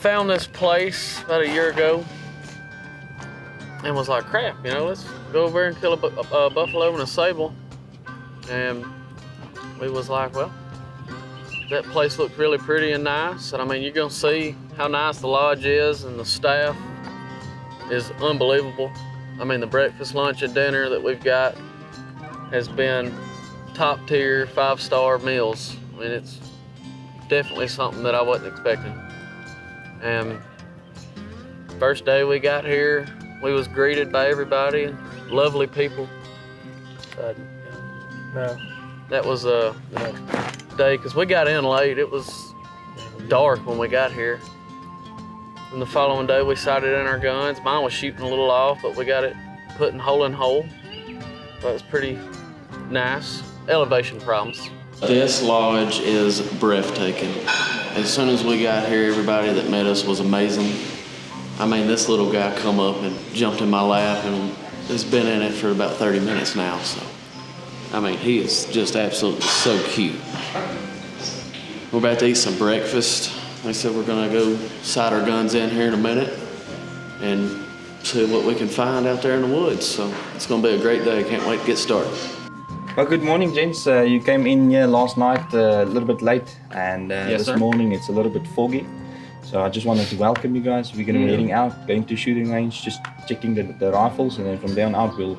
found this place about a year ago and was like, crap, you know, let's go over and kill a buffalo and a sable. And we was like, well, that place looked really pretty and nice. And I mean, you're gonna see how nice the lodge is, and the staff is unbelievable. I mean, the breakfast, lunch, and dinner that we've got has been top tier, 5-star meals. I mean, it's definitely something that I wasn't expecting. And first day we got here, we was greeted by everybody, lovely people. No. That was a day, because we got in late. It was dark when we got here. And the following day we sighted in our guns. Mine was shooting a little off, but we got it put in hole in hole. That was pretty nice. Elevation problems. This lodge is breathtaking. As soon as we got here, everybody that met us was amazing. I mean, this little guy come up and jumped in my lap and has been in it for about 30 minutes now, so. I mean, he is just absolutely so cute. We're about to eat some breakfast. Like I said, we're gonna go sight our guns in here in a minute and see what we can find out there in the woods. So it's gonna be a great day. Can't wait to get started. Well, good morning, gents. You came in here last night a little bit late, and Yes, this sir. morning it's a little bit foggy. So I just wanted to welcome you guys. We're gonna be heading out, going to shooting range, just checking the rifles, and then from there on out we'll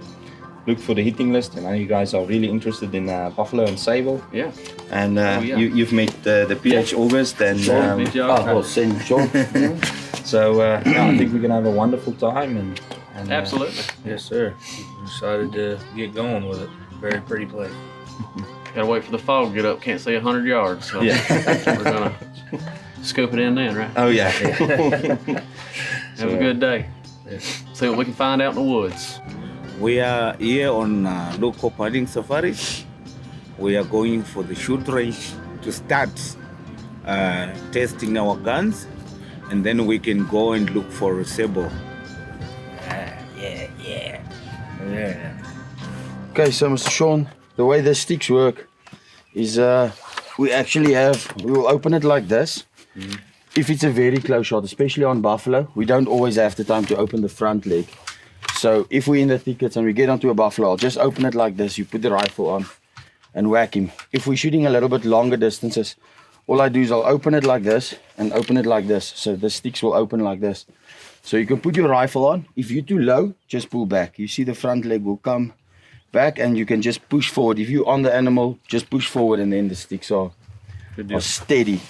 look for the hitting list. And I know you guys are really interested in buffalo and sable. Yeah. And yeah. you've met the PH August and St. John. so yeah, I think we're gonna have a wonderful time. And Absolutely. Yes, sir. Decided to get going with it. Very pretty place. Gotta wait for the fog to get up. Can't see 100 yards. So Yeah. we're gonna scoop it in then, right? Oh yeah. Have a good day. See what we can find out in the woods. We are here on Leeuwkop hunting safaris. We are going for the shoot range to start testing our guns, and then we can go and look for a sable. Yeah. Okay, so Mr. Sean, the way the sticks work is we will open it like this. If it's a very close shot, especially on buffalo, we don't always have the time to open the front leg. So if we're in the thickets and we get onto a buffalo, I'll just open it like this. You put the rifle on and whack him. If we're shooting a little bit longer distances, all I do is I'll open it like this and open it like this. So the sticks will open like this. So you can put your rifle on. If you're too low, just pull back. You see the front leg will come back and you can just push forward. If you're on the animal, just push forward and then the sticks are steady.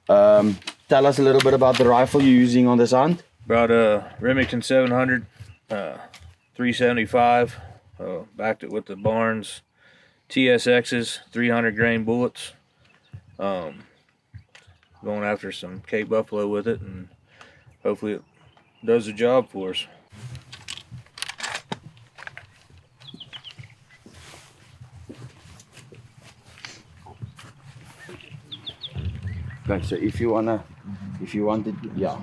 Tell us a little bit about the rifle you're using on this hunt. Brought a Remington 700, 375. Backed it with the Barnes TSX's 300 grain bullets. Going after some Cape buffalo with it, and hopefully it does the job for us. Okay, so if you want it, yeah.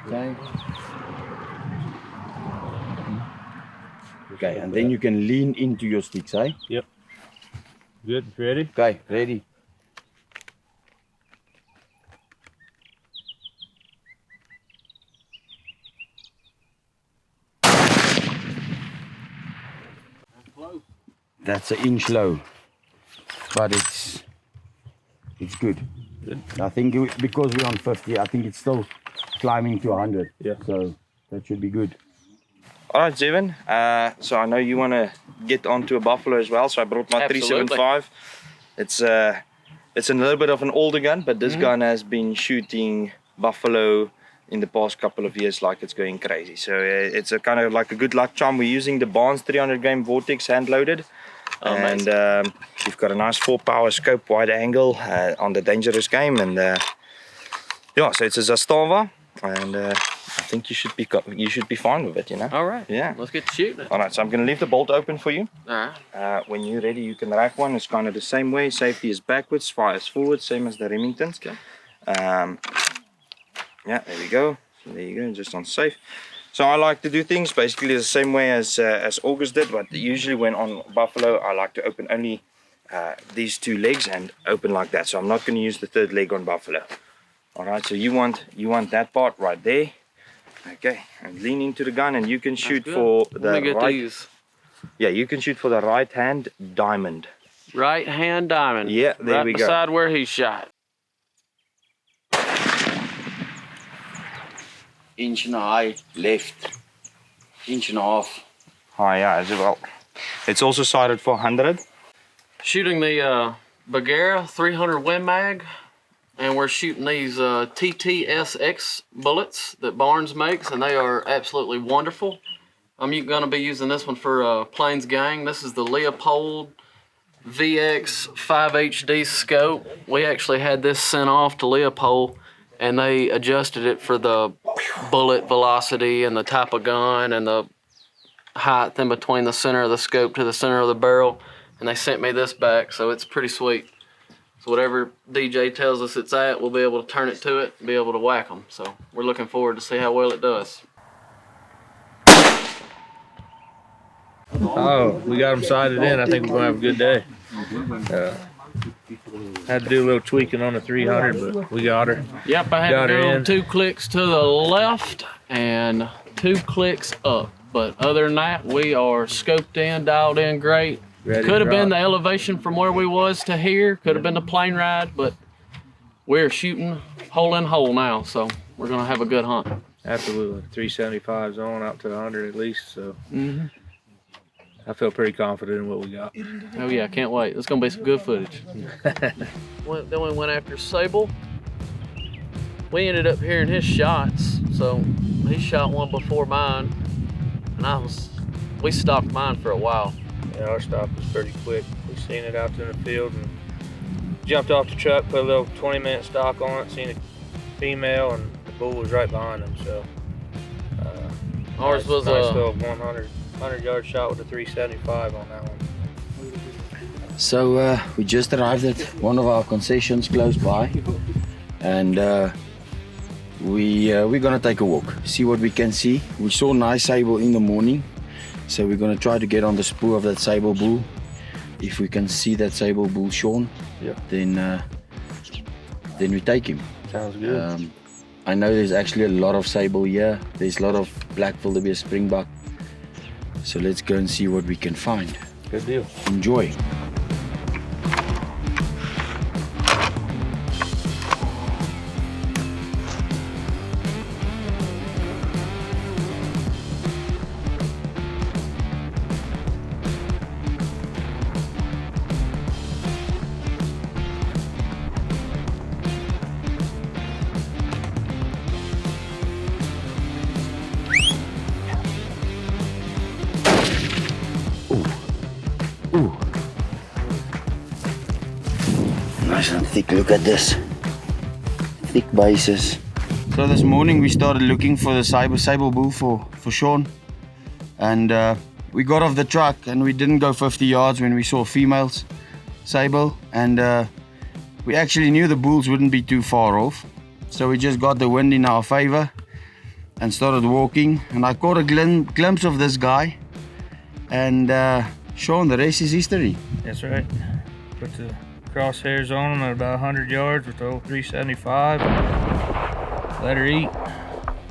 Okay. Okay, and then you can lean into your sticks, eh? Yep. Good. Ready? Okay, ready. That's an inch low, but it's good. I think because we're on 50, I think it's still climbing to 100. Yeah. So that should be good. All right, Zevin. So I know you want to get onto a buffalo as well. So I brought my Absolutely. 375. It's a little bit of an older gun, but this gun has been shooting buffalo in the past couple of years like it's going crazy. So it's a kind of like a good luck charm. We're using the Barnes 300 grain Vortex hand loaded. And you've got a nice 4-power scope, wide angle on the dangerous game. And yeah, so it's a Zastava. And I think you should be fine with it, you know. All right. Yeah. Let's get to shooting it. All right, so I'm going to leave the bolt open for you. All right. When you're ready, you can rack one. It's kind of the same way. Safety is backwards, fire is forward, same as the Remingtons. Okay. Yeah, there we go. So there you go, just on safe. So I like to do things basically the same way as August did, but usually when on buffalo, I like to open only these two legs and open like that. So I'm not going to use the third leg on buffalo. All right, so you want that part right there. Okay, and lean into the gun, and you can shoot for the Let me get right. these. Yeah, you can shoot for the right hand diamond. Right hand diamond. Yeah, there right we go. beside where he shot. Inch and a high left. Inch and a half. Oh yeah, as well. It's also sighted for 100. Shooting the Bagheera 300 Win Mag, and we're shooting these TTSX bullets that Barnes makes, and they are absolutely wonderful. I'm going to be using this one for Plains Gang. This is the Leeuwkop VX 5HD scope. We actually had this sent off to Leeuwkop, and they adjusted it for the bullet velocity and the type of gun and the height in between the center of the scope to the center of the barrel, and they sent me this back, so it's pretty sweet. So whatever DJ tells us it's at, we'll be able to turn it to it and be able to whack them. So we're looking forward to see how well it does. Oh, we got them sighted in. I think we're gonna have a good day. Had to do a little tweaking on the 300, but we got her. Yep, I had Got to her go in. 2 clicks to the left and 2 clicks up. But other than that, we are scoped in, dialed in great. Ready Could to have been the rock. elevation from where we was to here. Could have been the plane ride, but we're shooting hole in hole now, so we're gonna have a good hunt. Absolutely. 375's on out to 100 at least, so I feel pretty confident in what we got. Oh yeah, can't wait. It's gonna be some good footage. Then we went after Sable. We ended up hearing his shots, so he shot one before mine, and we stalked mine for a while. Yeah, our stop was pretty quick. We seen it out in the field and jumped off the truck, put a little 20-minute stalk on it, seen a female, and the bull was right behind him. So Ours was nice little 100-yard shot with a 375 on that one. So we just arrived at one of our concessions close by, and we're gonna take a walk, see what we can see. We saw a nice sable in the morning, so we're gonna try to get on the spoor of that sable bull. If we can see that sable bull, Sean, then we take him. Sounds good. I know there's actually a lot of sable here. There's a lot of black wildebeest springbuck. So let's go and see what we can find. Good deal. Enjoy. Ooh. Nice and thick, look at this. Thick bases. So this morning we started looking for the sable bull for Sean. And we got off the truck and we didn't go 50 yards when we saw females sable. And we actually knew the bulls wouldn't be too far off. So we just got the wind in our favor and started walking. And I caught a glimpse of this guy. And Sean, the rest is history. That's right. Put the crosshairs on him at about 100 yards with the old 375. Let her eat.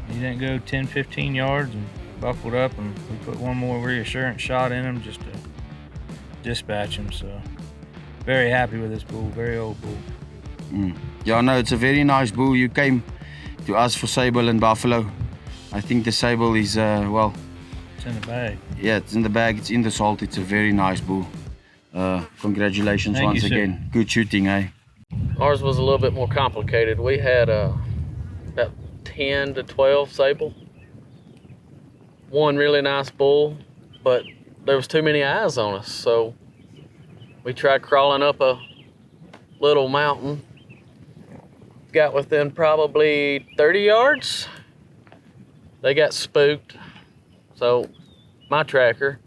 He didn't go 10, 15 yards and buckled up, and we put one more reassurance shot in him just to dispatch him. So very happy with this bull, very old bull. Yeah, no, it's a very nice bull. You came to us for sable and buffalo. I think the sable is, well, It's in the bag. yeah, it's in the bag, it's in the salt. It's a very nice bull. Congratulations Thank once you, sir. again. Good shooting, eh? Ours was a little bit more complicated. We had about 10 to 12 sable. One really nice bull, but there was too many eyes on us, so we tried crawling up a little mountain. Got within probably 30 yards. They got spooked, so my tracker,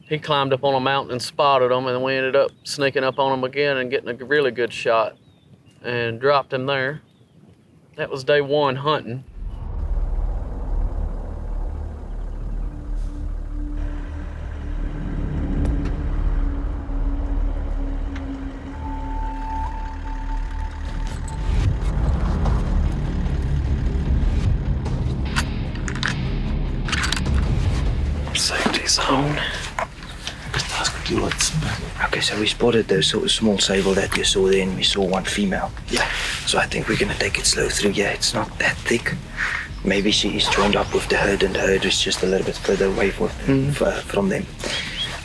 he climbed up on a mountain and spotted them, and we ended up sneaking up on them again and getting a really good shot and dropped him there. That was day one hunting. zone. Okay, so we spotted those sort of small sable that you saw there, and we saw one female. Yeah. So I think we're gonna take it slow through. Yeah, it's not that thick. Maybe she is joined up with the herd, and the herd is just a little bit further away from them.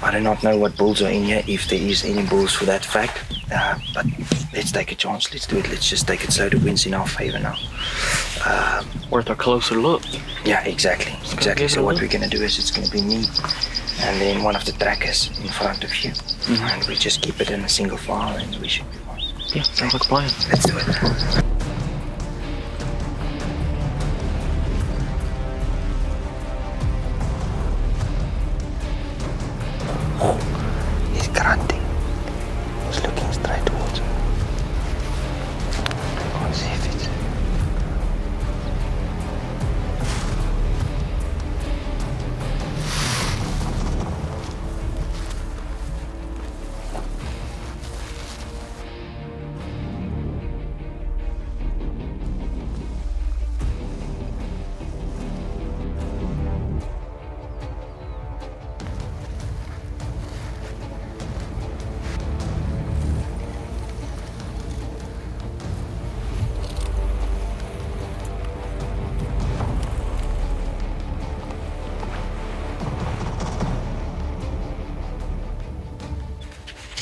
I do not know what bulls are in here, if there is any bulls for that fact. But let's take a chance. Let's do it. Let's just take it slow. The wind's in our favor now. Worth a closer look. Yeah, exactly. So what we're gonna do is it's gonna be me and then one of the trackers in front of you. And we just keep it in a single file and we should be fine. Yeah, sounds like a plan. Let's do it. He's grunting. He's looking straight towards me. Let's see if it's...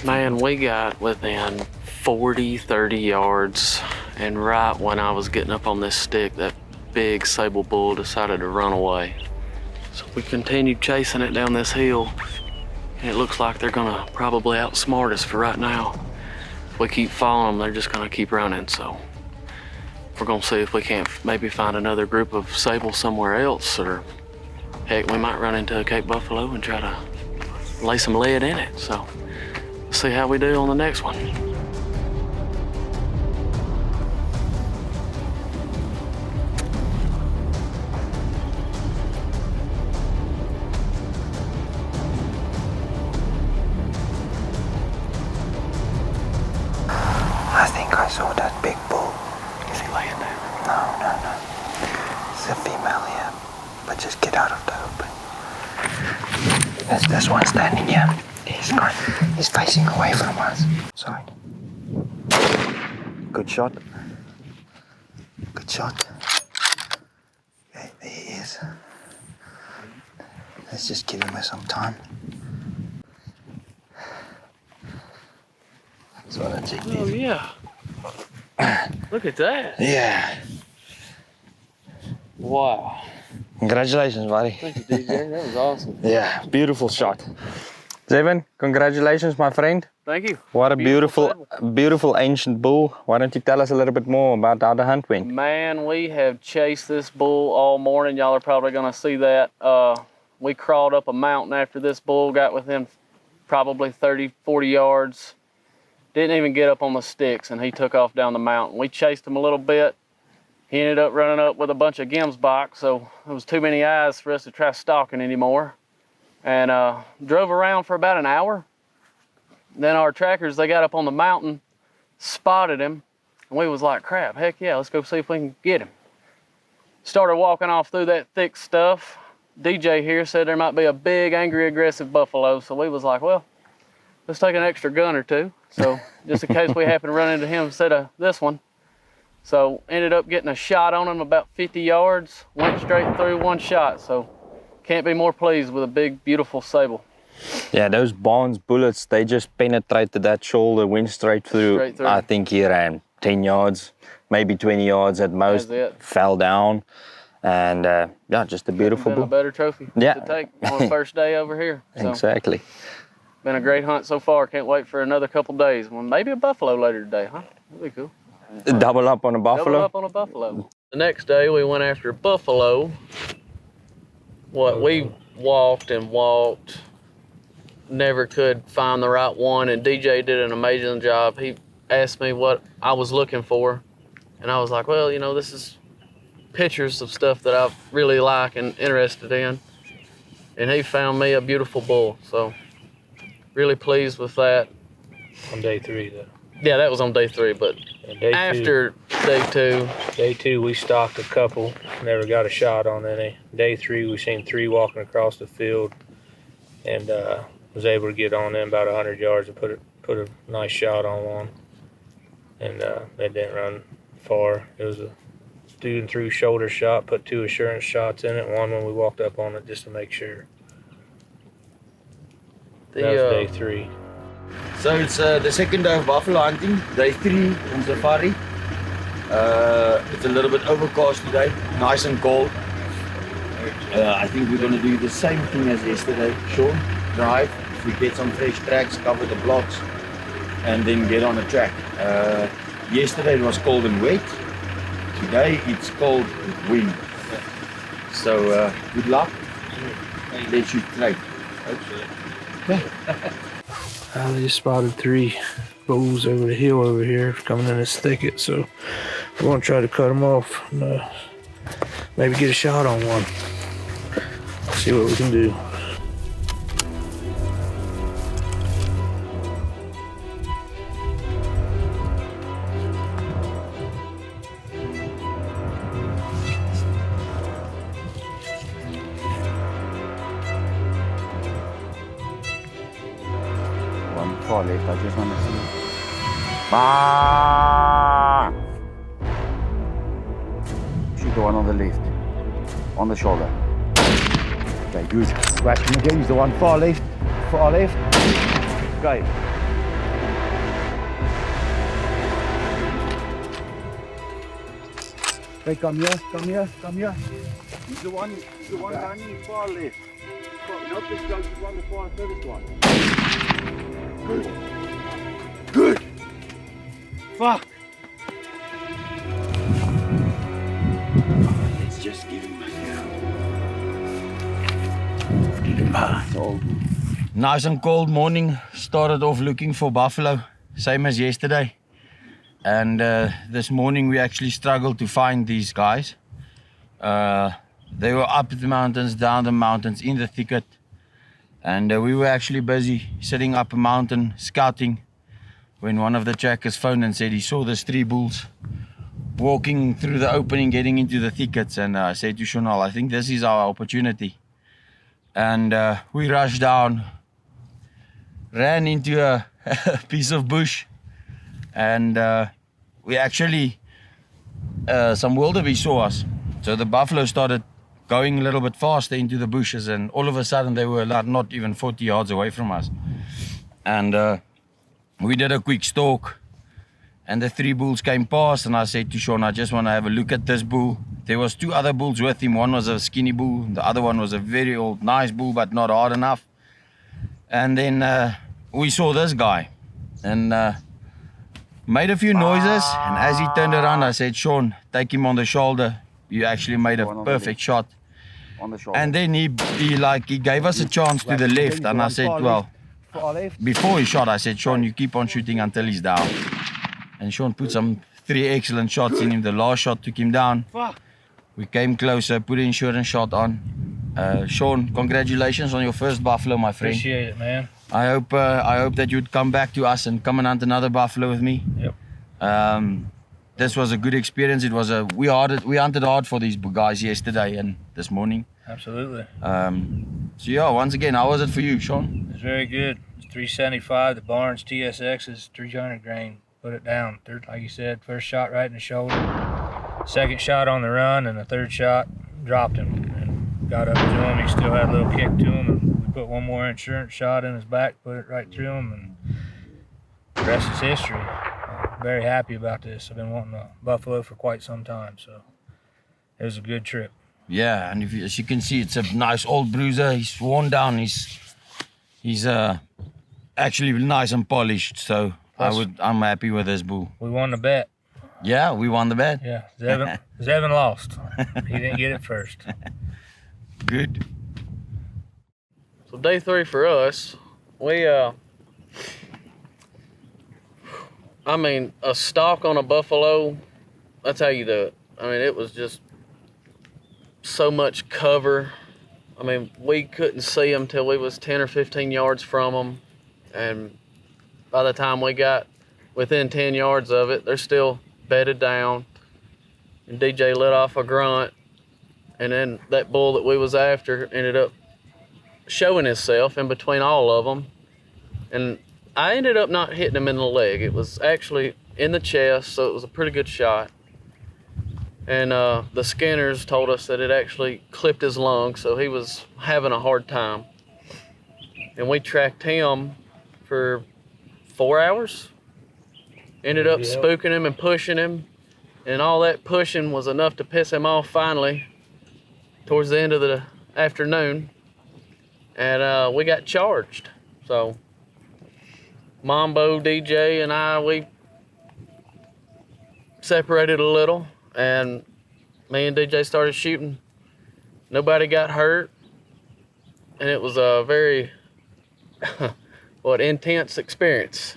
Man, we got within 40, 30 yards, and right when I was getting up on this stick, that big sable bull decided to run away. So we continued chasing it down this hill, and it looks like they're gonna probably outsmart us for right now. If we keep following them, they're just gonna keep running, so we're gonna see if we can't maybe find another group of sable somewhere else, or heck, we might run into a Cape buffalo and try to lay some lead in it, so see how we do on the next one. I think I saw that big bull. Is he laying down? No. It's a female here. But just get out of the open. There's one standing here. He's facing away from us. Sorry. Good shot. Okay, there he is. Let's just give him some time. That's what I checked in. Oh yeah. Look at that. Yeah. Wow. Congratulations, buddy. Thank you, DJ. That was awesome. Yeah, beautiful shot. Zevin, congratulations, my friend. Thank you. What a beautiful ancient bull. Why don't you tell us a little bit more about how the hunt went? Man, we have chased this bull all morning. Y'all are probably gonna see that. We crawled up a mountain after this bull, got within probably 30, 40 yards. Didn't even get up on the sticks, and he took off down the mountain. We chased him a little bit. He ended up running up with a bunch of gemsbok, so it was too many eyes for us to try stalking anymore. And drove around for about an hour. Then our trackers, they got up on the mountain, spotted him, and we was like, crap, heck yeah, let's go see if we can get him. Started walking off through that thick stuff. DJ here said there might be a big, angry, aggressive buffalo, so we was like, well, let's take an extra gun or two, so just in case we happen to run into him instead of this one. So ended up getting a shot on him about 50 yards, went straight through one shot, so can't be more pleased with a big, beautiful sable. Yeah, those Barnes bullets, they just penetrated that shoulder, went straight through. I think he ran 10 yards, maybe 20 yards at most, fell down. And yeah, just a beautiful bull. A better trophy to take on the first day over here. So, exactly. Been a great hunt so far. Can't wait for another couple days. Well, maybe a buffalo later today, huh? That'd be cool. Double up on a buffalo? Double up on a buffalo. The next day we went after a buffalo. We walked and walked, never could find the right one, and DJ did an amazing job. He asked me what I was looking for, and I was like, well, you know, this is pictures of stuff that I really like and interested in, and he found me a beautiful bull, so really pleased with that. On day 3, though. Yeah, that was on day 3, but after day 2. Day 2, we stalked a couple, never got a shot on any. Day 3, we seen 3 walking across the field. and was able to get on them about 100 yards and put a nice shot on one. And they didn't run far. It was a through and through shoulder shot, put 2 assurance shots in it, one when we walked up on it just to make sure. That was day 3. So it's the second day of buffalo hunting, day 3 on safari. It's a little bit overcast today, nice and cold. I think we're gonna do the same thing as yesterday, Sean. Drive, if we get some fresh tracks, cover the blocks, and then get on the track. Yesterday it was cold and wet. Today it's cold with wind. So good luck. Let's shoot straight. I just spotted 3 bulls over the hill over here coming in this thicket, so we're gonna try to cut them off and maybe get a shot on one. See what we can do. One far left, I just want to see. Ah! Shoot the one on the left, on the shoulder. Okay, good. Whack him again, use the one far left, far left. Okay. Okay, come here, come here, come here. Use the one running far left. Not this guy, the one, the far furthest one. Good. Good. Fuck. Let's just give him a go. Nice and cold morning. Started off looking for buffalo, same as yesterday. And this morning we actually struggled to find these guys. They were up the mountains, down the mountains, in the thicket. And we were actually busy sitting up a mountain scouting when one of the trackers phoned and said he saw these 3 bulls walking through the opening, getting into the thickets. And I said to Shonal, I think this is our opportunity. And we rushed down, ran into a piece of bush, and we actually, some wildebeest saw us. So the buffalo started going a little bit faster into the bushes, and all of a sudden they were not even 40 yards away from us. And we did a quick stalk, and the 3 bulls came past, and I said to Sean, I just want to have a look at this bull. There was 2 other bulls with him. One was a skinny bull, the other one was a very old, nice bull, but not hard enough. And then we saw this guy, and made a few noises, and as he turned around, I said, Sean, take him on the shoulder. You actually made a perfect shot. On the shoulder. And then he gave us a chance to the left, and I said, well, before he shot, I said, Sean, you keep on shooting until he's down. And Sean put some 3 excellent shots in him. The last shot took him down. We came closer, put an insurance shot on. Sean, congratulations on your first buffalo, my friend. Appreciate it, man. I hope that you'd come back to us and come and hunt another buffalo with me. Yep. This was a good experience. We hunted hard for these guys yesterday and this morning. Absolutely. So yeah, once again, how was it for you, Sean? It was very good. It's 375. The Barnes TSX is 300 grain. Put it down. Like you said, first shot right in the shoulder. Second shot on the run, and the third shot dropped him and got up to him. He still had a little kick to him, and we put one more insurance shot in his back, put it right through him, and the rest is history. I'm very happy about this. I've been wanting a buffalo for quite some time, so it was a good trip. Yeah, and as you can see, it's a nice old bruiser. He's worn down. He's actually nice and polished. So I'm happy with this bull. We won the bet. Yeah, we won the bet. Yeah, Zevin lost. He didn't get it first. Good. So day 3 for us, we I mean, a stalk on a buffalo, that's how you do it. I mean, it was just so much cover. I mean, we couldn't see them till we was 10 or 15 yards from them. And by the time we got within 10 yards of it, they're still bedded down. And DJ let off a grunt. And then that bull that we was after ended up showing himself in between all of them. And I ended up not hitting him in the leg. It was actually in the chest, so it was a pretty good shot. And the skinners told us that it actually clipped his lung, so he was having a hard time. And we tracked him for 4 hours. Ended up spooking him and pushing him. And all that pushing was enough to piss him off finally towards the end of the afternoon. And we got charged. So Mambo, DJ, and I, we separated a little, and me and DJ started shooting. Nobody got hurt, and it was a very intense experience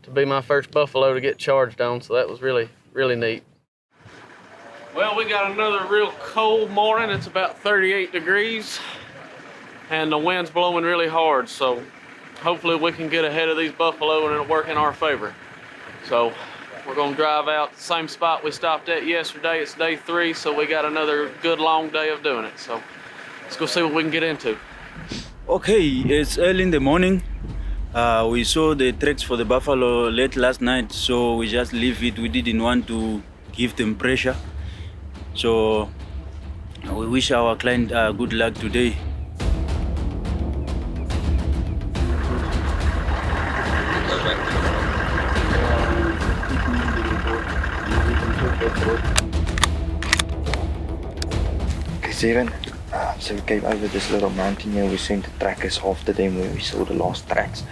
to be my first buffalo to get charged on, so that was really, really neat. Well, we got another real cold morning. It's about 38 degrees, and the wind's blowing really hard, so hopefully we can get ahead of these buffalo and it'll work in our favor. So we're gonna drive out the same spot we stopped at yesterday. It's day 3, so we got another good long day of doing it. So let's go see what we can get into. Okay, it's early in the morning. We saw the tracks for the buffalo late last night, so we just leave it. We didn't want to give them pressure. So we wish our client good luck today. Okay, 7. So we came over this little mountain here. We sent the trackers after them where we saw the last tracks.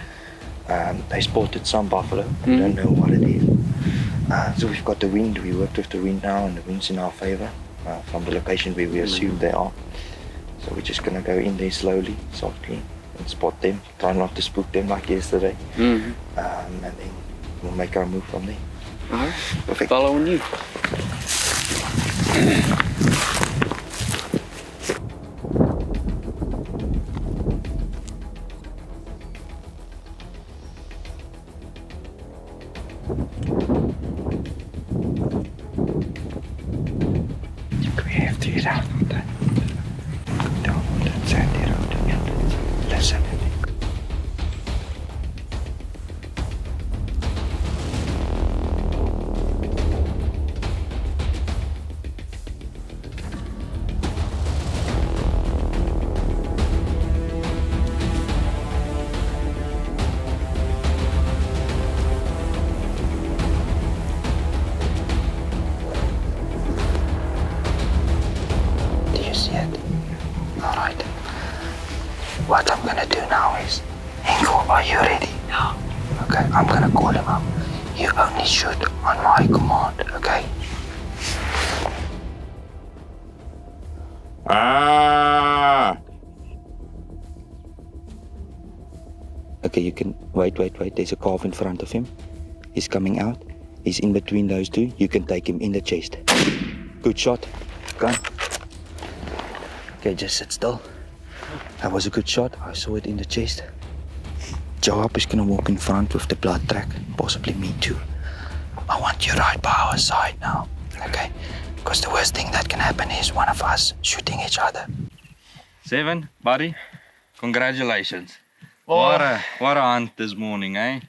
They spotted some buffalo. We don't know what it is. So we've got the wind. We worked with the wind now, and the wind's in our favor from the location where we assume they are. So we're just gonna go in there slowly, softly, and spot them. Try not to spook them like yesterday. And then we'll make our move from there. All right, Perfect. following you. We have to get out of that. Down on that sandy road again. Listen. Alright. What I'm gonna do now is, Ingo, are you ready? No. Okay, I'm gonna call him up. You only shoot on my command, okay? Okay, you can wait. There's a calf in front of him. He's coming out. He's in between those two. You can take him in the chest. Good shot. Gun. Okay, just sit still. That was a good shot. I saw it in the chest. Joab is gonna walk in front with the blood track. Possibly me too. I want you right by our side now. Okay? Because the worst thing that can happen is one of us shooting each other. 7, buddy. Congratulations. Boy, What a hunt this morning, eh?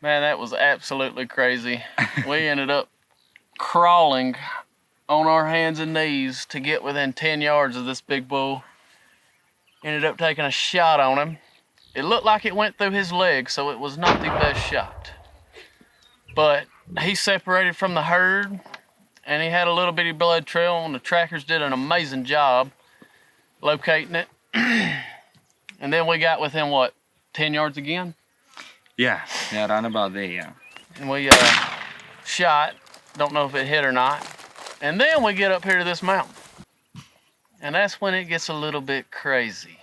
man, that was absolutely crazy. We ended up crawling on our hands and knees to get within 10 yards of this big bull. Ended up taking a shot on him. It looked like it went through his leg, so it was not the best shot. But he separated from the herd, and he had a little bitty blood trail, and the trackers did an amazing job locating it. And then we got within, what, 10 yards again? Yeah, around about there, yeah. And we shot. Don't know if it hit or not. And then we get up here to this mountain. And that's when it gets a little bit crazy.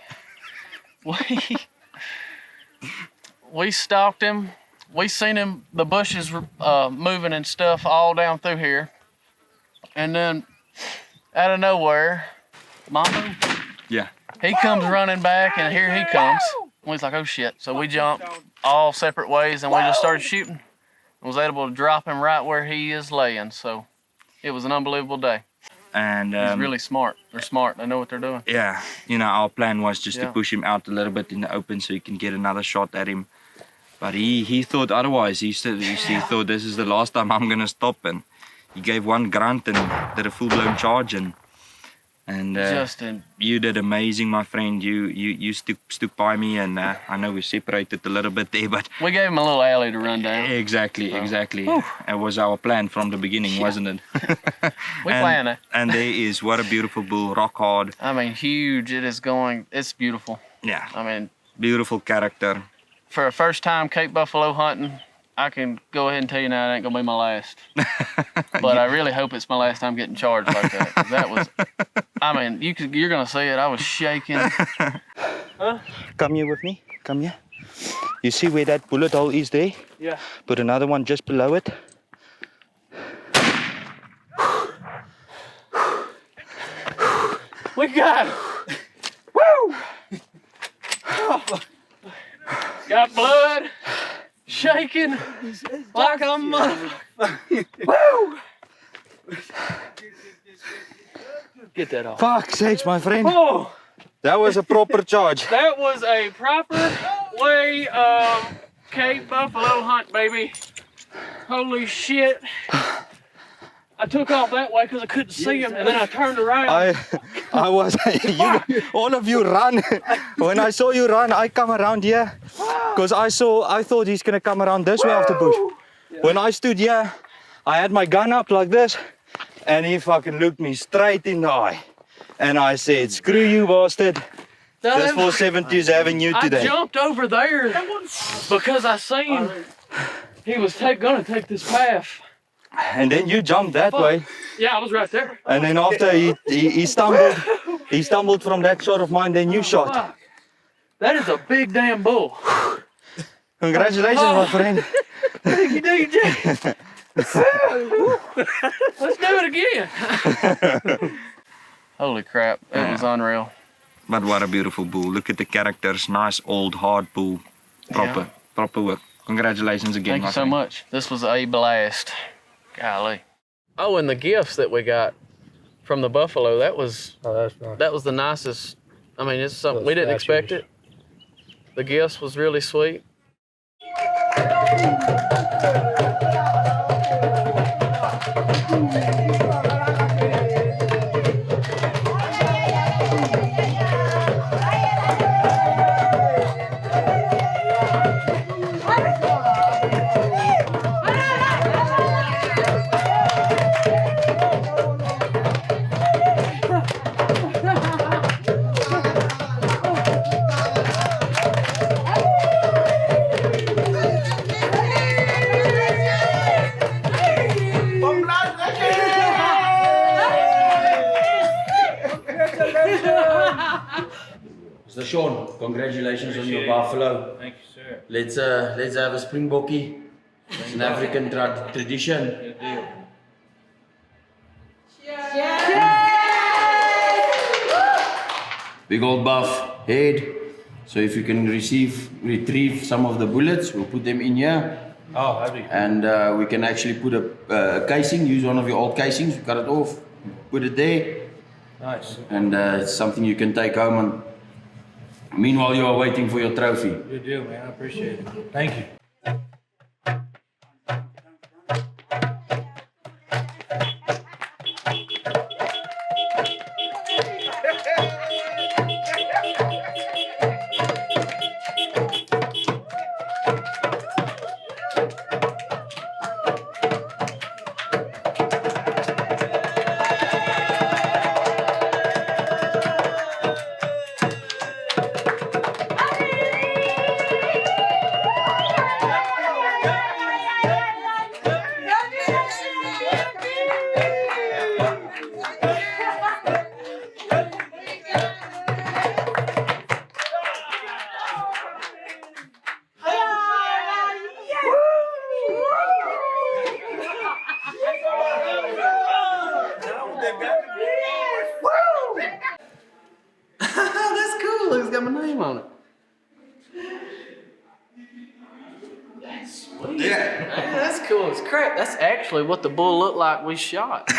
We stalked him. We seen him, the bushes moving and stuff all down through here. And then out of nowhere, Mambo, Yeah. he comes running back, and here he comes. And we's like, oh shit. So we jumped all separate ways, and we just started shooting. And was able to drop him right where he is laying. So it was an unbelievable day. And He's really smart. They're smart. They know what they're doing. yeah, you know, our plan was just Yeah. to push him out a little bit in the open so he can get another shot at him. But he thought otherwise. He thought this is the last time I'm gonna stop, and he gave one grunt and did a full-blown charge, and Justin. you did amazing, my friend. You stuck by me, and I know we separated a little bit there, but We gave him a little alley to run down. exactly. It was our plan from the beginning, wasn't it? We planned it. And there is, what a beautiful bull, rock hard. I mean, huge. It is going. It's beautiful. Yeah, I mean, beautiful character. for a first time Cape Buffalo hunting, I can go ahead and tell you now it ain't gonna be my last. But I really hope it's my last time getting charged like that. 'Cause that was, I mean, you're gonna see it. I was shaking. Come here with me. Come here. You see where that bullet hole is there? Yeah. Put another one just below it. We got it. Woo! Got blood, shaking like a motherfucker. Woo! Get that off. Fuck sakes, my friend. Oh, That was a proper charge. that was a proper way of Cape Buffalo hunt, baby. Holy shit. I took off that way because I couldn't see him, and then I turned around. I was, all of you run. When I saw you run, I come around here. Because I thought he's gonna come around this way of the bush. When I stood here, I had my gun up like this, and he fucking looked me straight in the eye. And I said, screw you, bastard. Now, This that- 470 is having you I today. jumped over there because I seen he was gonna take this path. And then you jumped that way. Yeah, I was right there. And then after he stumbled from that shot of mine, then you shot. Fuck. That is a big damn bull. Congratulations, my friend. Thank you, DJ. Let's do it again. Holy crap, that was unreal. But what a beautiful bull. Look at the characters. Nice, old, hard bull. Proper work. Congratulations again, Thank my you so friend. much. This was a blast. Golly. Oh, and the gifts that we got from the buffalo, that was that's nice. that was the nicest. I mean, it's something we didn't expect it. The gifts was really sweet. Mr. Sean, congratulations on your buffalo. Thank you, sir. Let's have a springbokkie. It's an African tradition. Good deal. Big old buff head. So if you can retrieve some of the bullets, we'll put them in here. Oh, that'd be And we can actually put a casing, use one of your old casings, cut it off, put it there. nice. And it's something you can take home. And meanwhile, you are waiting for your trophy. Good deal, man. I appreciate it. Thank you. That's cool. It's got my name on it. Yeah. Man, that's cool as crap. That's actually what the bull looked like we shot. So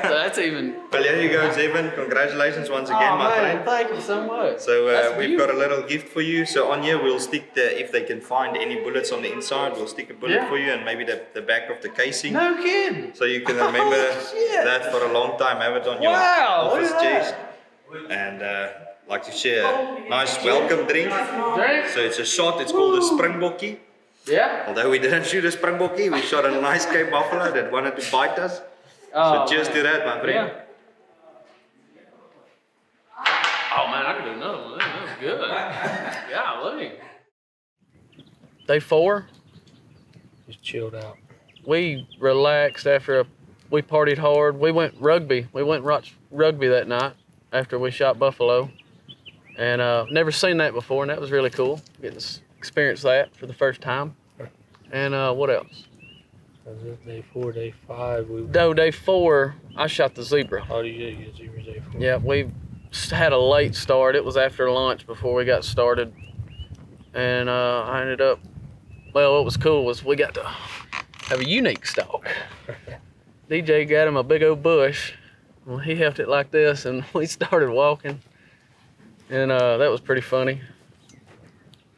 that's even. Well, here you go, Zevin. Congratulations once again, Oh my man, friend. thank you so much. So That's we've got a little gift for you. So on here we'll stick if they can find any bullets on the inside, we'll stick a bullet for you and maybe the back of the casing. No kidding. So you can remember that for a long time, have it on your office chest. And like to share a nice welcome drink. So it's a shot, it's called a springbokkie. Yeah. Although we didn't shoot a springbokkie, we shot a nice Cape buffalo that wanted to bite us. Oh, So cheers to that, my friend. Yeah. Oh man, I could do another one. That was good. Golly. Day 4. Just chilled out. We relaxed after we partied hard. We went rugby. We went and watched rugby that night after we shot buffalo. And never seen that before, and that was really cool. Getting to experience that for the first time. And what else? Was it day 4, day 5? Day 4, I shot the zebra. Oh, you did get zebra day 4. Yeah, we had a late start. It was after lunch before we got started. And I ended up, well, what was cool was we got to have a unique stalk. DJ got him a big old bush. Well, he held it like this and we started walking. And that was pretty funny.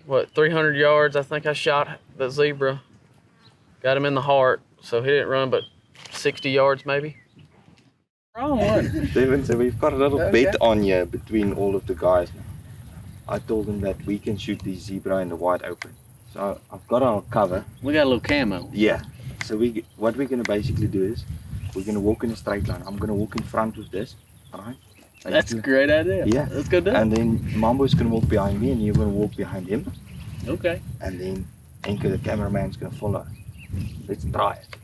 300 yards, I think I shot the zebra. Got him in the heart, so he didn't run but 60 yards maybe. Wrong one. Steven, so we've got a little bet on here between all of the guys. I told them that we can shoot the zebra in the wide open. So I've got our cover. We got a little camo. Yeah. So what we're gonna basically do is we're gonna walk in a straight line. I'm gonna walk in front with this, alright? That's a great idea. Yeah. Let's go do it. And then Mambo's gonna walk behind me and you're gonna walk behind him. Okay. And then Enke, the cameraman's gonna follow. Let's try it.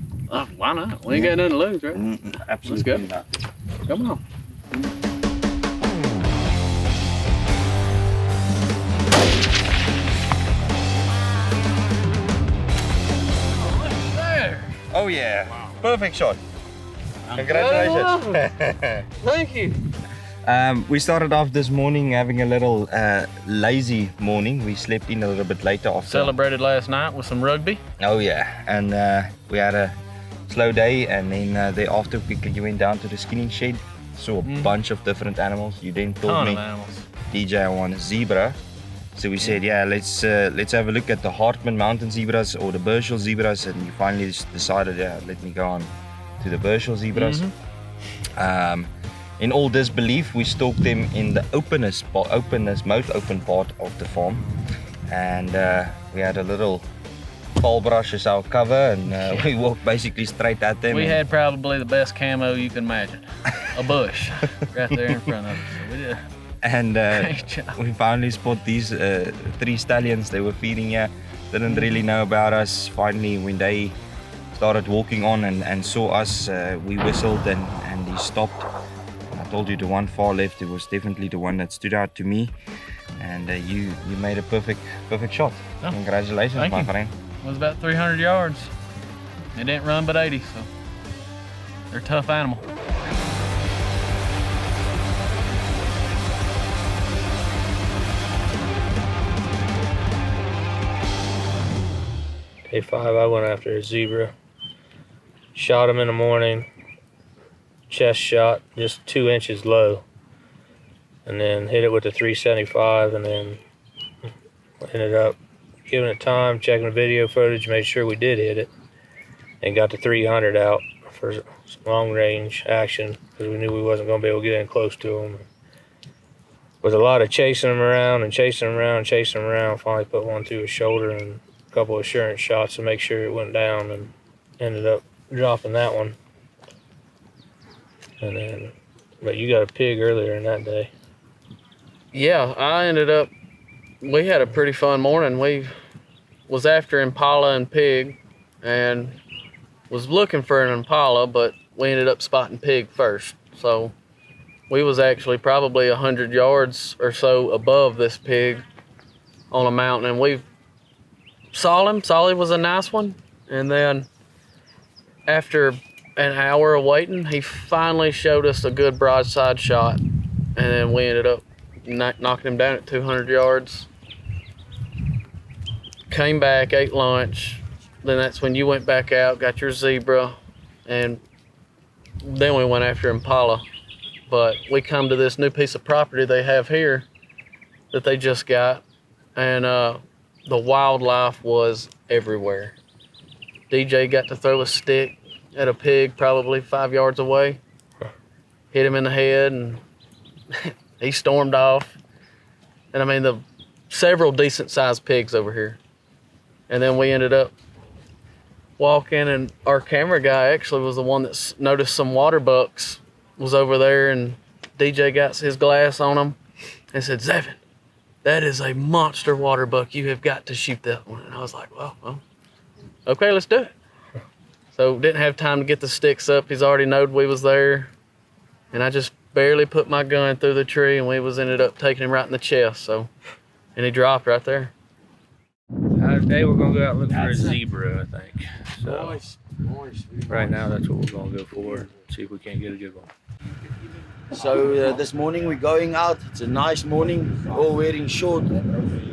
Why not? We ain't got nothing to lose, right? Absolutely Let's go. not. Come on. Oh yeah. Wow. Perfect shot. Congratulations. Thank you. We started off this morning having a little lazy morning. We slept in a little bit later after. Celebrated last night with some rugby. Oh yeah, and we had a slow day, and then thereafter quickly went down to the skinning shed. Saw a bunch of different animals. You then told me, DJ, I want a zebra. So we said, yeah, let's have a look at the Hartman Mountain zebras or the Burchell zebras, and we finally decided, yeah, let me go on to the Burchell zebras. In all disbelief, we stalked them in the most open part of the farm, and we had a little pole brush as our cover, and we walked basically straight at them. We had probably the best camo you can imagine. A bush right there in front of us. So we did. And we finally spot these 3 stallions. They were feeding here, didn't really know about us. Finally, when they started walking on and saw us, we whistled and he stopped. I told you the one far left, it was definitely the one that stood out to me. And you made a perfect shot. Oh, congratulations, my friend. It was about 300 yards. It didn't run but 80, so they're a tough animal. Day 5, I went after a zebra. Shot him in the morning. Chest shot, just 2 inches low. And then hit it with the 375, and then ended up giving it time, checking the video footage, made sure we did hit it, and got the 300 out for some long range action because we knew we wasn't going to be able to get in close to them. With a lot of chasing them around and chasing them around and chasing them around, finally put one through his shoulder and a couple of assurance shots to make sure it went down, and ended up dropping that one. And then, but you got a pig earlier in that day. Yeah, we had a pretty fun morning. We was after impala and pig and was looking for an impala, but we ended up spotting pig first. So we was actually probably 100 yards or so above this pig on a mountain, and we saw him. He was a nice one. And then after an hour of waiting, he finally showed us a good broadside shot, and then we ended up knocking him down at 200 yards. Came back, ate lunch, then that's when you went back out, got your zebra, and then we went after impala. But we come to this new piece of property they have here that they just got, and the wildlife was everywhere. DJ got to throw a stick at a pig probably 5 yards away, hit him in the head, and he stormed off. And I mean, the several decent sized pigs over here. And then we ended up walking, and our camera guy actually was the one that noticed some waterbucks was over there, and DJ got his glass on him and said, "Zevin, that is a monster waterbuck. You have got to shoot that one." And I was like, well, okay, let's do it. So didn't have time to get the sticks up. He's already knowed we was there. And I just barely put my gun through the tree, and we ended up taking him right in the chest. So, and he dropped right there. Today we're gonna go out and look for a zebra, I think. So Nice. right now that's what we're gonna go for. See if we can't get a good one. So this morning we're going out. It's a nice morning. All wearing shorts,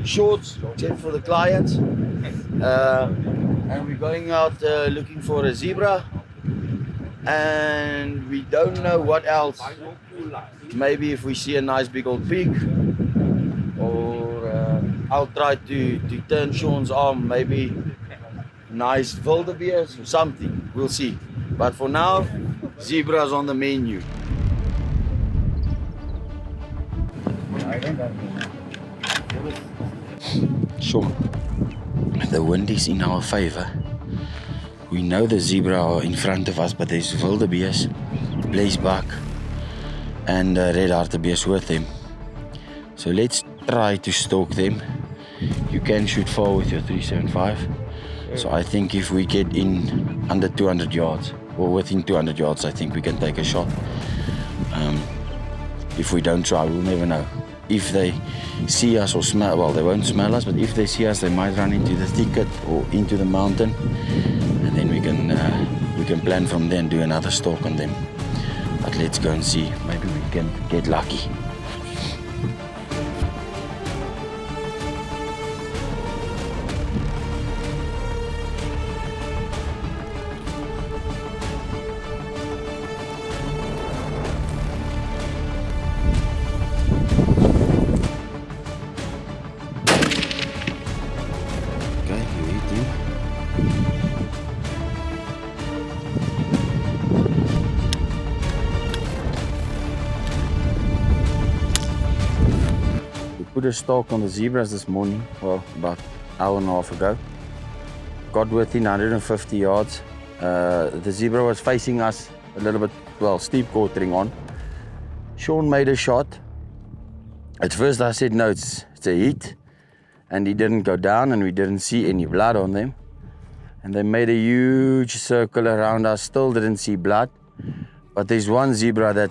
except for the clients. And we're going out looking for a zebra. And we don't know what else. Maybe if we see a nice big old pig, or I'll try to turn Sean's arm, maybe nice wildebeest or something. We'll see. But for now, zebra's on the menu. Sean, the wind is in our favor. We know the zebra are in front of us, but there's wildebeest, blazebuck, and red hartebeest with them. So let's try to stalk them. You can shoot far with your 375. So I think if we get in under 200 yards, or within 200 yards, I think we can take a shot. If we don't try, we'll never know. If they see us or smell, well, they won't smell us, but if they see us, they might run into the thicket or into the mountain, and then we can plan from there and do another stalk on them. But let's go and see. Maybe we can get lucky. Put a stalk on the zebras this morning, well, about an hour and a half ago. Got within 150 yards. The zebra was facing us a little bit, well, steep quartering on. Sean made a shot. At first I said, no, it's a hit. And he didn't go down, and we didn't see any blood on them. And they made a huge circle around us, still didn't see blood. But there's one zebra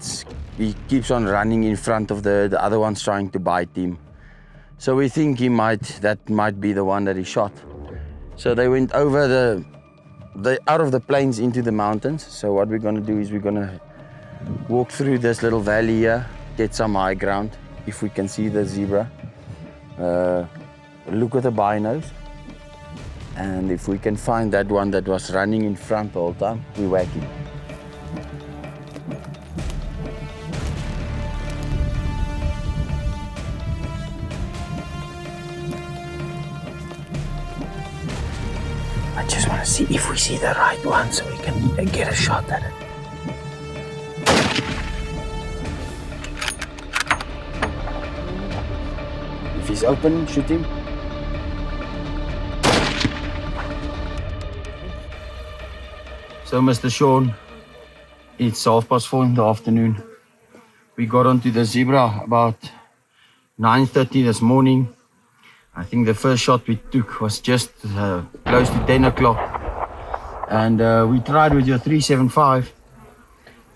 he keeps on running in front of the other one's trying to bite him. So we think that might be the one that he shot. So they went over out of the plains into the mountains. So what we're gonna do is we're gonna walk through this little valley here, get some high ground, if we can see the zebra. Look with the binos. And if we can find that one that was running in front the whole time, we whack him. I just want to see if we see the right one so we can get a shot at it. If he's open, shoot him. So Mr. Sean, it's 4:30 in the afternoon. We got onto the zebra about 9:30 this morning. I think the first shot we took was just close to 10 o'clock. And we tried with your 375.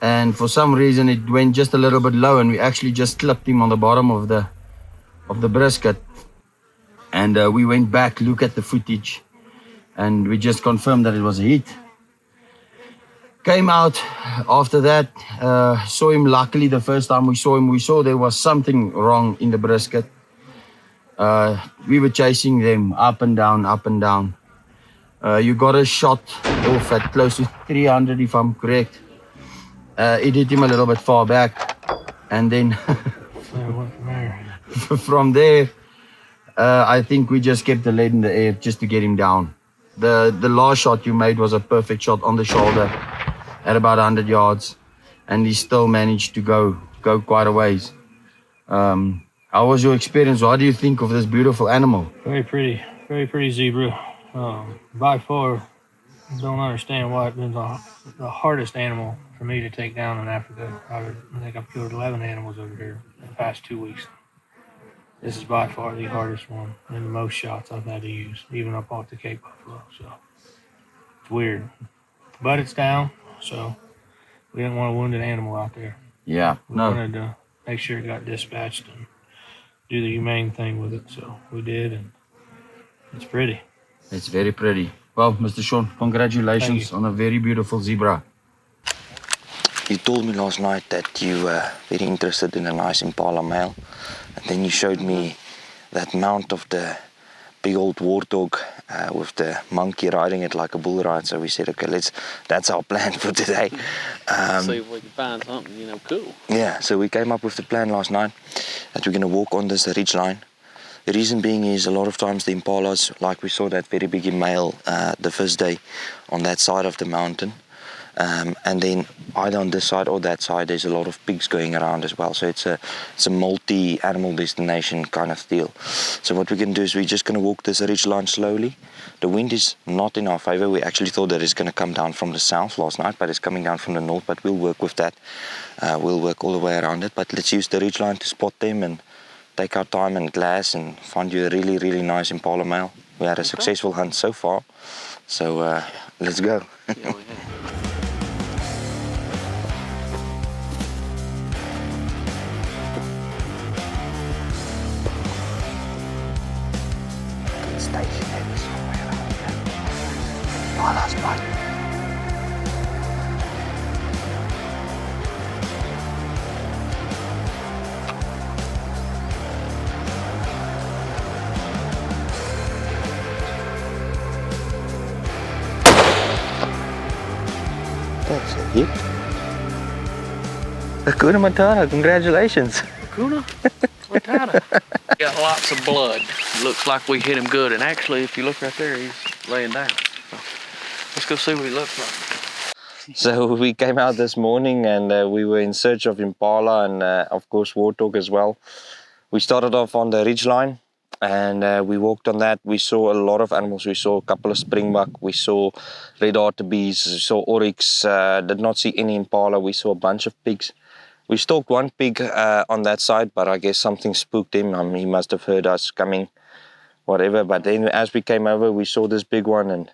And for some reason it went just a little bit low, and we actually just clipped him on the bottom of the brisket. And we went back, look at the footage, and we just confirmed that it was a hit. Came out after that, saw him. Luckily the first time we saw him, we saw there was something wrong in the brisket. We were chasing them up and down, up and down. You got a shot off at close to 300 if I'm correct. It hit him a little bit far back, and then from there, I think we just kept the lead in the air just to get him down. The last shot you made was a perfect shot on the shoulder at about 100 yards, and he still managed to go quite a ways. How was your experience? What do you think of this beautiful animal? Very pretty zebra. By far, don't understand why it's been the hardest animal for me to take down in Africa. I think I've killed 11 animals over here in the past 2 weeks. This is by far the hardest one and the most shots I've had to use, even up off the Cape Buffalo. So it's weird, but it's down. So we didn't want a wounded animal out there. Yeah, We wanted to make sure it got dispatched and do the humane thing with it. So we did, and it's pretty. It's very pretty. Well, Mr. Sean, congratulations on a very beautiful zebra. You told me last night that you were very interested in a nice Impala male, and then you showed me that mount of the big old warthog with the monkey riding it like a bull ride. So we said, okay, that's our plan for today. See if we can find something, cool. Yeah, so we came up with the plan last night that we're going to walk on this ridge line. The reason being is a lot of times the impalas, like we saw that very big male the first day on that side of the mountain, and then either on this side or that side there's a lot of pigs going around as well. So it's a multi-animal destination kind of deal. So what we can do is we're just going to walk this ridge line slowly. The wind is not in our favor. We actually thought that it's going to come down from the south last night, but it's coming down from the north, but we'll work with that. We'll work all the way around it, but let's use the ridge line to spot them and take our time and glass and find you a really, really nice Impala male. We had a successful hunt so far, so let's go. Yeah, we have. Stationary somewhere around here. Impala's blood. That's a hit. Hakuna Matata, congratulations. Hakuna Matata. Got lots of blood. Looks like we hit him good. And actually, if you look right there, he's laying down. So let's go see what he looks like. So we came out this morning and we were in search of Impala and of course warthog as well. We started off on the ridge line and we walked on that. We saw a lot of animals. We saw a couple of springbuck, we saw red hartebees, we saw oryx, did not see any Impala. We saw a bunch of pigs. We stalked one pig on that side, but I guess something spooked him. He must have heard us coming, whatever. But then as we came over, we saw this big one and